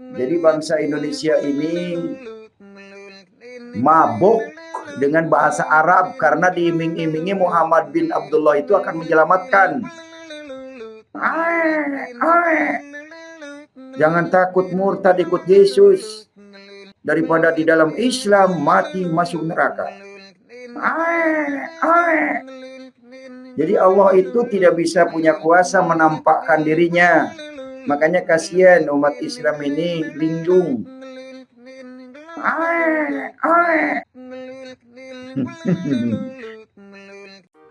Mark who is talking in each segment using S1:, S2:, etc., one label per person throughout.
S1: Jadi bangsa Indonesia ini mabuk dengan bahasa Arab karena diiming-imingi Muhammad bin Abdullah itu akan menyelamatkan. Jangan takut murtad ikut Yesus, daripada di dalam Islam mati masuk neraka. Jadi Allah itu tidak bisa punya kuasa menampakkan dirinya. Makanya kasihan umat Islam ini linglung.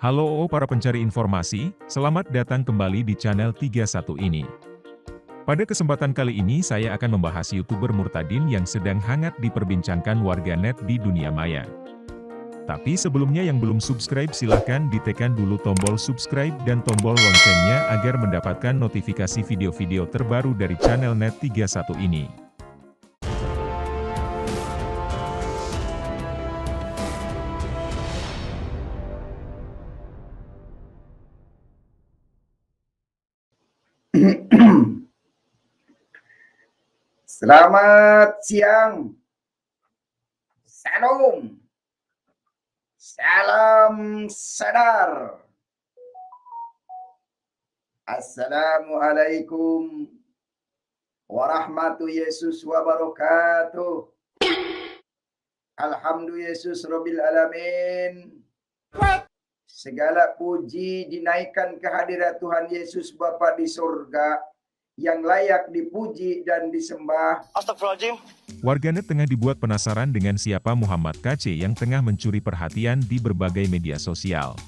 S2: Halo para pencari informasi, selamat datang kembali di channel 31 ini. Pada kesempatan kali ini saya akan membahas YouTuber Murtadin yang sedang hangat diperbincangkan warganet di dunia maya. Tapi sebelumnya yang belum subscribe silahkan ditekan dulu tombol subscribe dan tombol loncengnya agar mendapatkan notifikasi video-video terbaru dari channel Net31 ini.
S1: Selamat siang. Salam. Salam sadar. Assalamualaikum warahmatullahi wabarakatuh. Alhamdulillah Yesus Rabbil Alamin. Segala puji dinaikkan kehadirat Tuhan Yesus Bapa di surga, yang layak dipuji dan disembah.
S3: Astagfirullahaladzim.
S2: Warganet tengah dibuat penasaran dengan siapa Muhammad KC yang tengah mencuri perhatian di berbagai media sosial.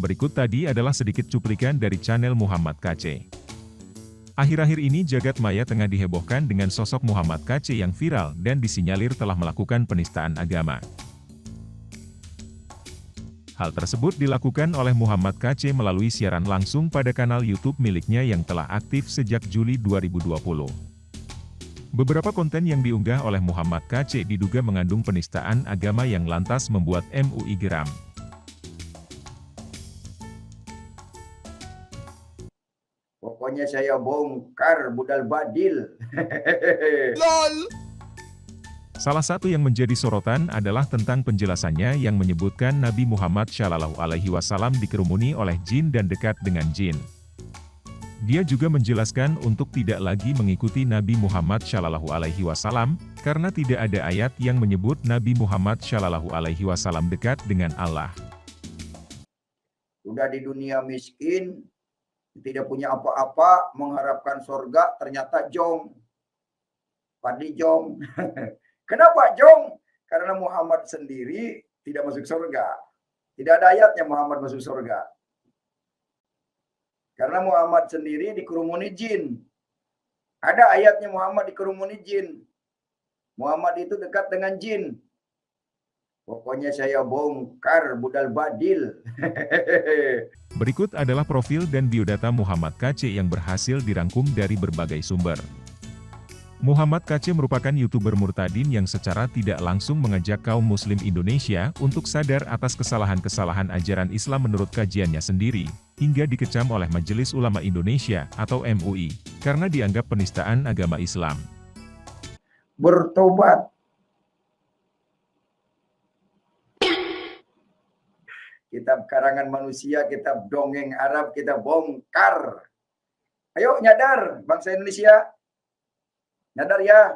S2: Berikut tadi adalah sedikit cuplikan dari channel Muhammad KC. Akhir-akhir ini jagat maya tengah dihebohkan dengan sosok Muhammad KC yang viral dan disinyalir telah melakukan penistaan agama. Hal tersebut dilakukan oleh Muhammad KC melalui siaran langsung pada kanal YouTube miliknya yang telah aktif sejak Juli 2020. Beberapa konten yang diunggah oleh Muhammad KC diduga mengandung penistaan agama yang lantas membuat MUI geram.
S1: Pokoknya saya bongkar budal badil.
S3: LOL.
S2: Salah satu yang menjadi sorotan adalah tentang penjelasannya yang menyebutkan Nabi Muhammad SAW dikerumuni oleh jin dan dekat dengan jin. Dia juga menjelaskan untuk tidak lagi mengikuti Nabi Muhammad SAW karena tidak ada ayat yang menyebut Nabi Muhammad SAW dekat dengan Allah.
S1: Udah di dunia miskin, tidak punya apa-apa, mengharapkan surga, ternyata jong. Padi jong. Kenapa jong? Karena Muhammad sendiri tidak masuk surga. Tidak ada ayatnya Muhammad masuk surga. Karena Muhammad sendiri dikerumuni jin. Ada ayatnya Muhammad dikerumuni jin. Muhammad itu dekat dengan jin. Pokoknya saya bongkar budal badil.
S2: Berikut adalah profil dan biodata Muhammad KC yang berhasil dirangkum dari berbagai sumber. Muhammad KC merupakan YouTuber Murtadin yang secara tidak langsung mengajak kaum muslim Indonesia untuk sadar atas kesalahan-kesalahan ajaran Islam menurut kajiannya sendiri, hingga dikecam oleh Majelis Ulama Indonesia atau MUI, karena dianggap penistaan agama Islam.
S1: Bertobat. Kitab karangan manusia, kitab dongeng Arab, kita bongkar. Ayo nyadar bangsa Indonesia. Nyadar ya,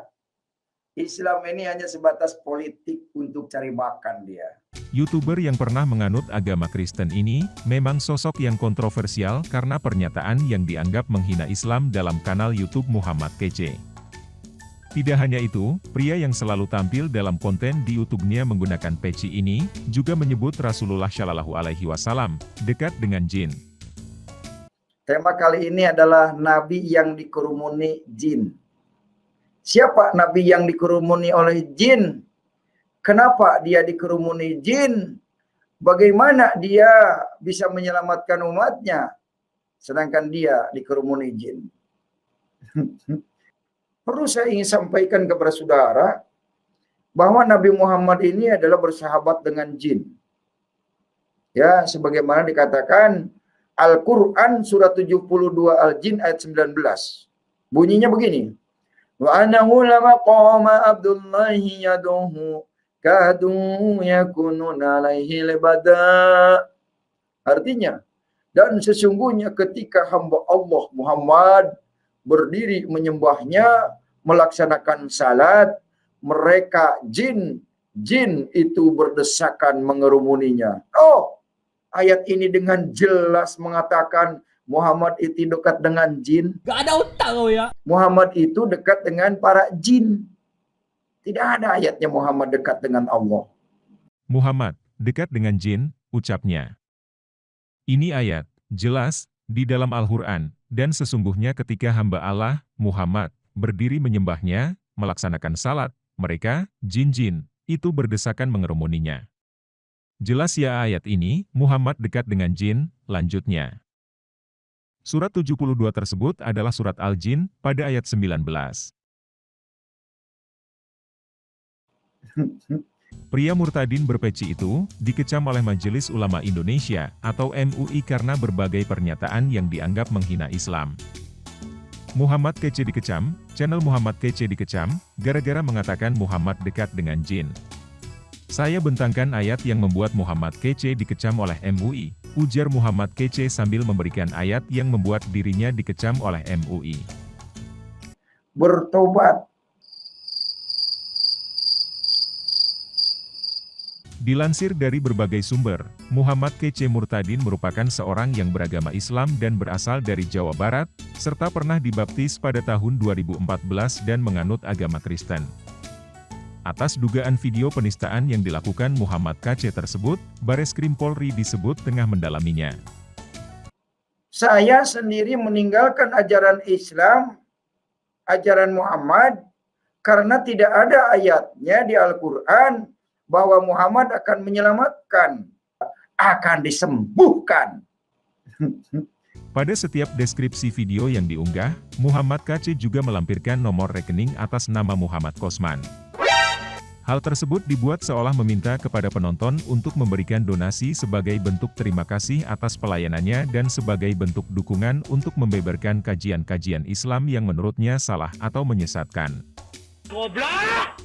S1: Islam ini hanya sebatas politik untuk cari makan dia.
S2: YouTuber yang pernah menganut agama Kristen ini, memang sosok yang kontroversial karena pernyataan yang dianggap menghina Islam dalam kanal YouTube Muhammad KC. Tidak hanya itu, pria yang selalu tampil dalam konten di YouTube-nya menggunakan peci ini, juga menyebut Rasulullah SAW dekat dengan jin.
S1: Tema kali ini adalah Nabi yang dikerumuni jin. Siapa Nabi yang dikerumuni oleh jin? Kenapa dia dikerumuni jin? Bagaimana dia bisa menyelamatkan umatnya? Sedangkan dia dikerumuni jin. Perlu saya ingin sampaikan kepada saudara, bahwa Nabi Muhammad ini adalah bersahabat dengan jin. Ya, sebagaimana dikatakan Al-Quran surat 72 Al-Jin ayat 19. Bunyinya begini. Wa annahu lama qama Abdullahi yaduhu kadu yakununa alaihi libada. Artinya, dan sesungguhnya ketika hamba Allah Muhammad berdiri menyembahnya, melaksanakan salat, mereka jin itu berdesakan mengerumuninya. Oh, ayat ini dengan jelas mengatakan Muhammad itu dekat dengan jin.
S4: Gak ada otak kau ya.
S1: Muhammad itu dekat dengan para jin. Tidak ada ayatnya Muhammad dekat dengan Allah.
S2: Muhammad, dekat dengan jin, ucapnya. Ini ayat, jelas, di dalam Al-Quran, dan sesungguhnya ketika hamba Allah, Muhammad, berdiri menyembahnya, melaksanakan salat, mereka, jin-jin, itu berdesakan mengerumuninya. Jelas ya ayat ini, Muhammad dekat dengan jin, lanjutnya. Surat 72 tersebut adalah surat Al-Jin, pada ayat 19. Pria murtadin berpeci itu, dikecam oleh Majelis Ulama Indonesia, atau MUI karena berbagai pernyataan yang dianggap menghina Islam. Muhammad Kece dikecam, channel Muhammad Kece dikecam, gara-gara mengatakan Muhammad dekat dengan jin. Saya bentangkan ayat yang membuat Muhammad Kece dikecam oleh MUI, ujar Muhammad Kece sambil memberikan ayat yang membuat dirinya dikecam oleh MUI.
S1: Bertobat.
S2: Dilansir dari berbagai sumber, Muhammad Kece Murtadin merupakan seorang yang beragama Islam dan berasal dari Jawa Barat, serta pernah dibaptis pada tahun 2014 dan menganut agama Kristen. Atas dugaan video penistaan yang dilakukan Muhammad Kece tersebut, Bareskrim Polri disebut tengah mendalaminya.
S1: Saya sendiri meninggalkan ajaran Islam, ajaran Muhammad, karena tidak ada ayatnya di Al-Quran bahwa Muhammad akan menyelamatkan, akan disembuhkan.
S2: Pada setiap deskripsi video yang diunggah, Muhammad Kece juga melampirkan nomor rekening atas nama Muhammad Kosman. Hal tersebut dibuat seolah meminta kepada penonton untuk memberikan donasi sebagai bentuk terima kasih atas pelayanannya dan sebagai bentuk dukungan untuk membeberkan kajian-kajian Islam yang menurutnya salah atau menyesatkan.
S4: Goblok!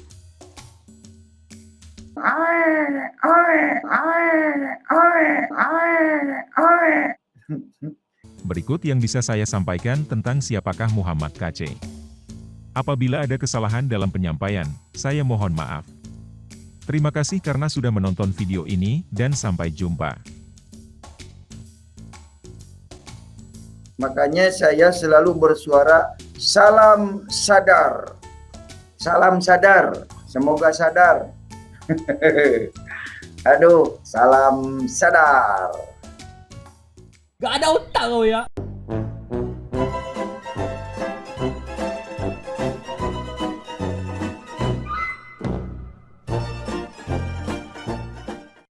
S2: Berikut yang bisa saya sampaikan tentang siapakah Muhammad Kece. Apabila ada kesalahan dalam penyampaian, saya mohon maaf. Terima kasih karena sudah menonton video ini, dan sampai jumpa.
S1: Makanya saya selalu bersuara, salam sadar. Salam sadar, semoga sadar. Aduh, salam sadar.
S4: Gak ada otak kau ya.